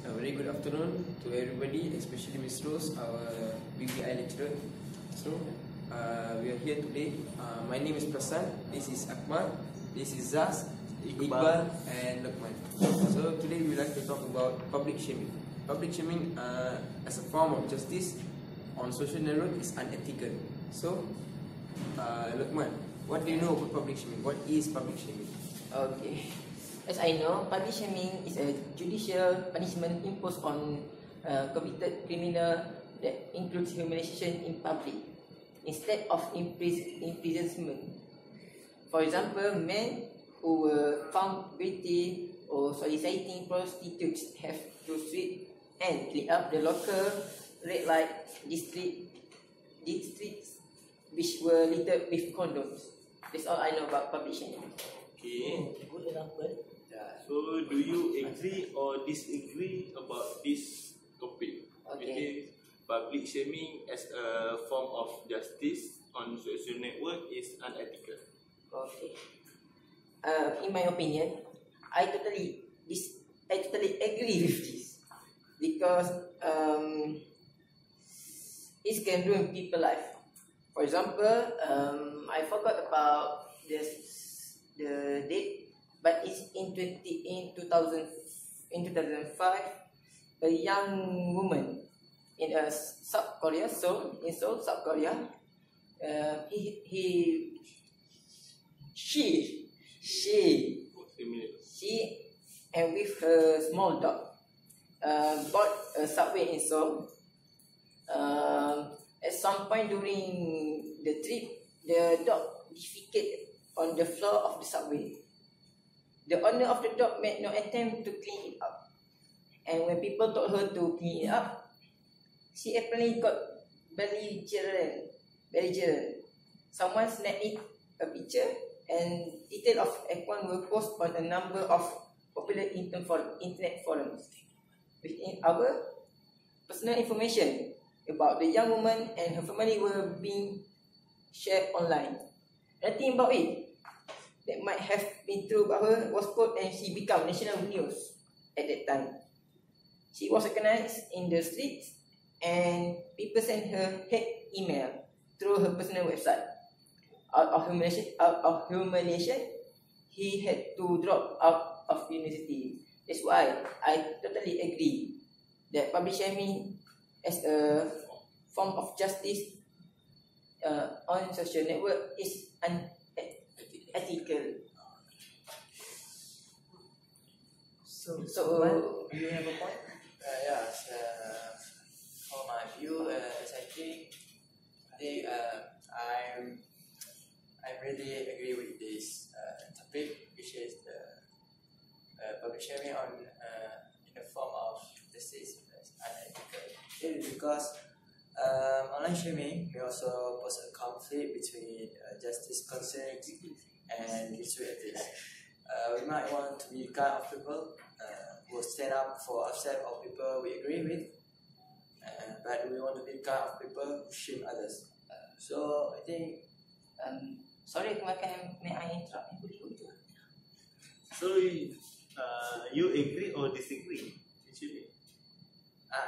A very good afternoon to everybody, especially Miss Rose, our BBI lecturer. So, we are here today. My name is Prasan, this is Akmal, this is Zaz, Iqbal, and Luqman. So, today we would like to talk about public shaming. Public shaming as a form of justice on social network is unethical. So, Luqman, what do you know about public shaming? What is public shaming? Okay. As I know, public shaming is a judicial punishment imposed on a convicted criminal that includes humiliation in public instead of imprisonment. For example, men who were found guilty or soliciting prostitutes have to sweep and clean up the local red light districts which were littered with condoms. That's all I know about public shaming. Okay. Good example. So, do you agree or disagree about this topic? Okay. Which is public shaming as a form of justice on social network is unethical. Okay. In my opinion, I totally agree with this because it can ruin people's life. For example, I forgot about the date. But it's in 2005, a young woman in South Korea, Seoul, South Korea, she and with her small dog bought a subway in Seoul. At some point during the trip, the dog defecated on the floor of the subway. The owner of the dog made no attempt to clean it up. And when people told her to clean it up, she apparently got belligerent. Someone snapped a picture and details of F1 were posted on a number of popular internet forums. Within our personal information about the young woman and her family were being shared online. Nothing about it that might have been true about her was quote, and she became national news at that time. She was recognized in the streets and people sent her hate email through her personal website. Out of humiliation, he had to drop out of university. That's why I totally agree that public shaming as a form of justice on social network is unethical. So Do you have a point? Yes. For my view, as I think I really agree with this topic, which is the public shaming in the form of justice is unethical. Because online shaming may also pose a conflict between justice concerns and issue ethics. We might want to be kind of people who stand up for upset of people we agree with, but we want to be kind of people who shame others. So I think, sorry, may I interrupt? So, you agree or disagree? Actually.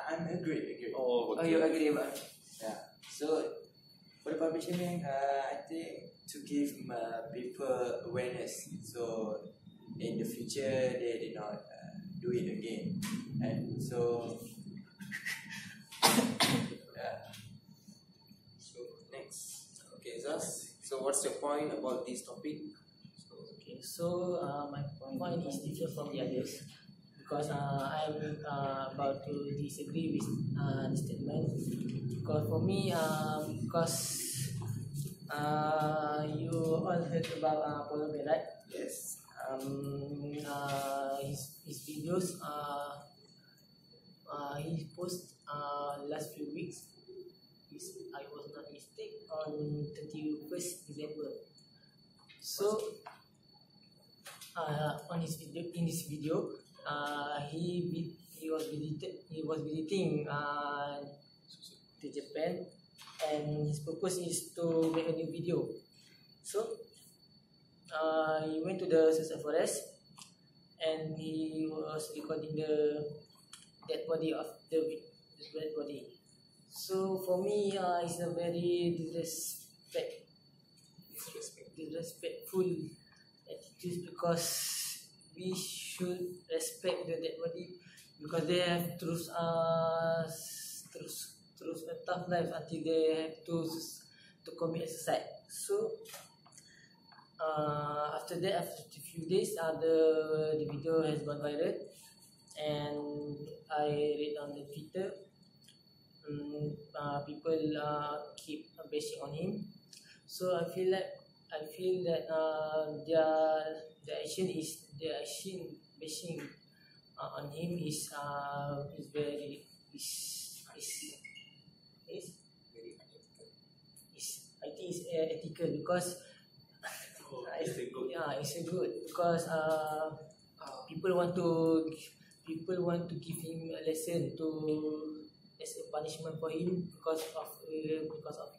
I'm agree. Oh, Oh, you agree about it? Yeah. So for the public shaming, I think to give people awareness, so in the future they did not do it again, and so Yeah. So, next. Okay, Zaz. So, what's your point about this topic? Okay, so my point is different from the others because I'm about to disagree with the statement. Because for me, because you all heard about Paulo Bear, right? Yes. His videos he post last few weeks. I was not mistaken on 31st December. So in this video, he was visiting to Japan, and his purpose is to make a new video. So he went to the Sasa Forest and he was recording the dead body of the dead body. So for me, it's a very disrespectful attitude, because we should respect the dead body, because they have through a tough life until they have to commit suicide. So after that, after a few days, the video has gone viral, and I read on the Twitter, people keep bashing on him. So I feel that their action bashing on him is very Very unethical. I think it's ethical, because Oh, it's a good. it's a good, because people want to give him a lesson as a punishment for him, because of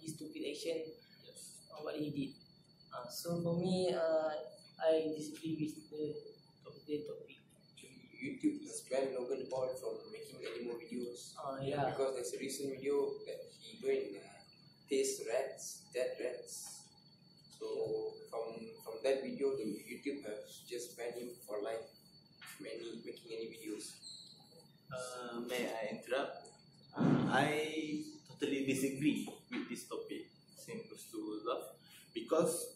his stupid action, Yes. what he did. So for me, I disagree with the topic. Actually, YouTube has banned Logan Paul from making any more videos. Yeah. Because there's a recent video that he go and taste rats, dead rats. So from that video, the YouTube has just banned him for life from making any videos. May I interrupt? I totally disagree with this topic, same goes to Zaf, because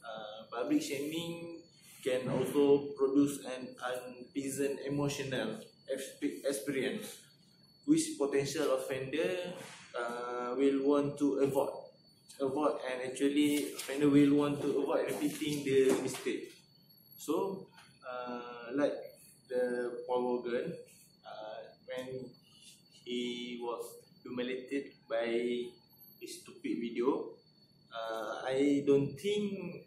public shaming can also produce an unpleasant emotional experience, which potential offender will want to avoid, and actually offender will want to avoid repeating the mistake. So, like the Paul Hogan, when he was humiliated by his stupid video, I don't think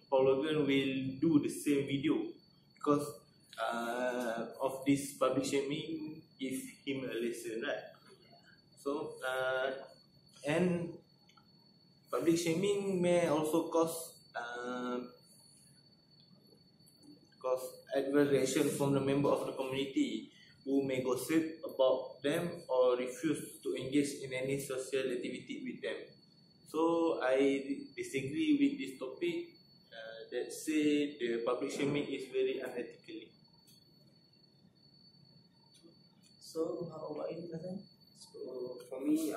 Paul Hogan will do the same video, because of this public shaming give him a lesson, right? So and public shaming may also cause adverse reaction from the member of the community, who may gossip about them or refuse to engage in any social activity with them. So I disagree with this topic that say the public shaming is very unethically. So how about you, Nathan? So for me,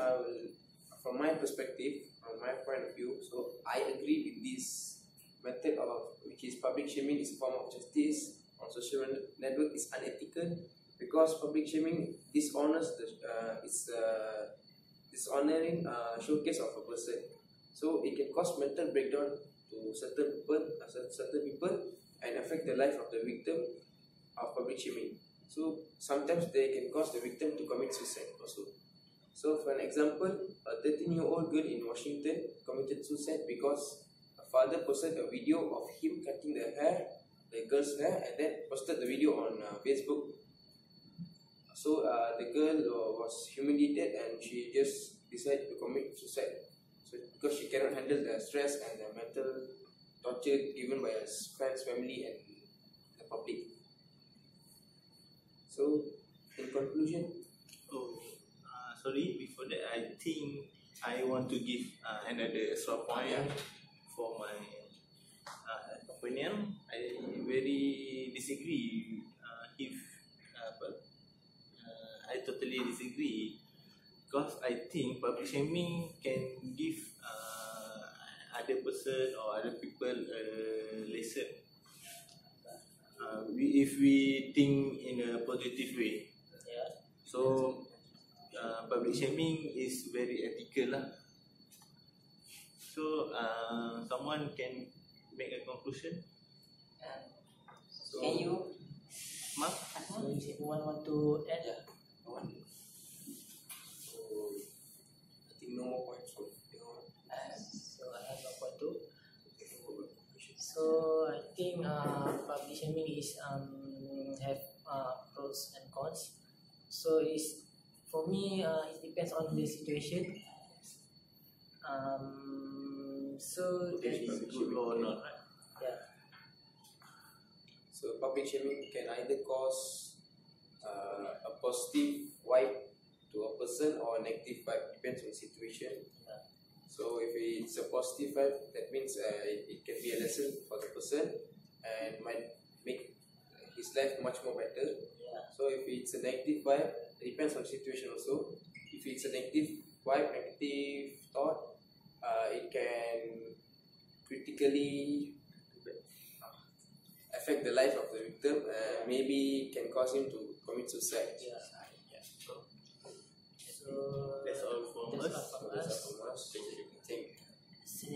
from my perspective, from my point of view, so I agree with this method of which is public shaming is a form of justice on social network is unethical, because public shaming dishonors dishonoring showcase of a person. So it can cause mental breakdown to certain people and affect the life of the victim of public shaming. So sometimes they can cause the victim to commit suicide also. So for an example, a 13-year-old girl in Washington committed suicide because a father posted a video of him cutting the girl's hair, and then posted the video on Facebook. So the girl was humiliated, and she just decided to commit suicide. So because she cannot handle the stress and the mental torture given by her friends, family, and the public. So in conclusion, Sorry, before that, I think I want to give another extra point for my opinion. I very disagree I totally disagree, because I think public shaming can give other person or other people a lesson. If we think in a positive way. Yeah. So public shaming is very ethical lah. So someone can make a conclusion. so Can you? Mark? So is anyone want to add? so I think no more points from your So I have a point too. So I think public shaming is have pros and cons. So it's for me it depends on the situation. So If it's good or not, right? yeah. So public shaming can either cause a positive vibe to a person or a negative vibe, depends on the situation. So if it's a positive vibe, that means it can be a lesson for the person and might make his life much more better. So if it's a negative vibe, it depends on the situation also. If it's a negative vibe, negative thought, it can critically affect the life of the victim, maybe can cause him to commit suicide. So That's all from that's us. all from us. Thank you. Thank you. So,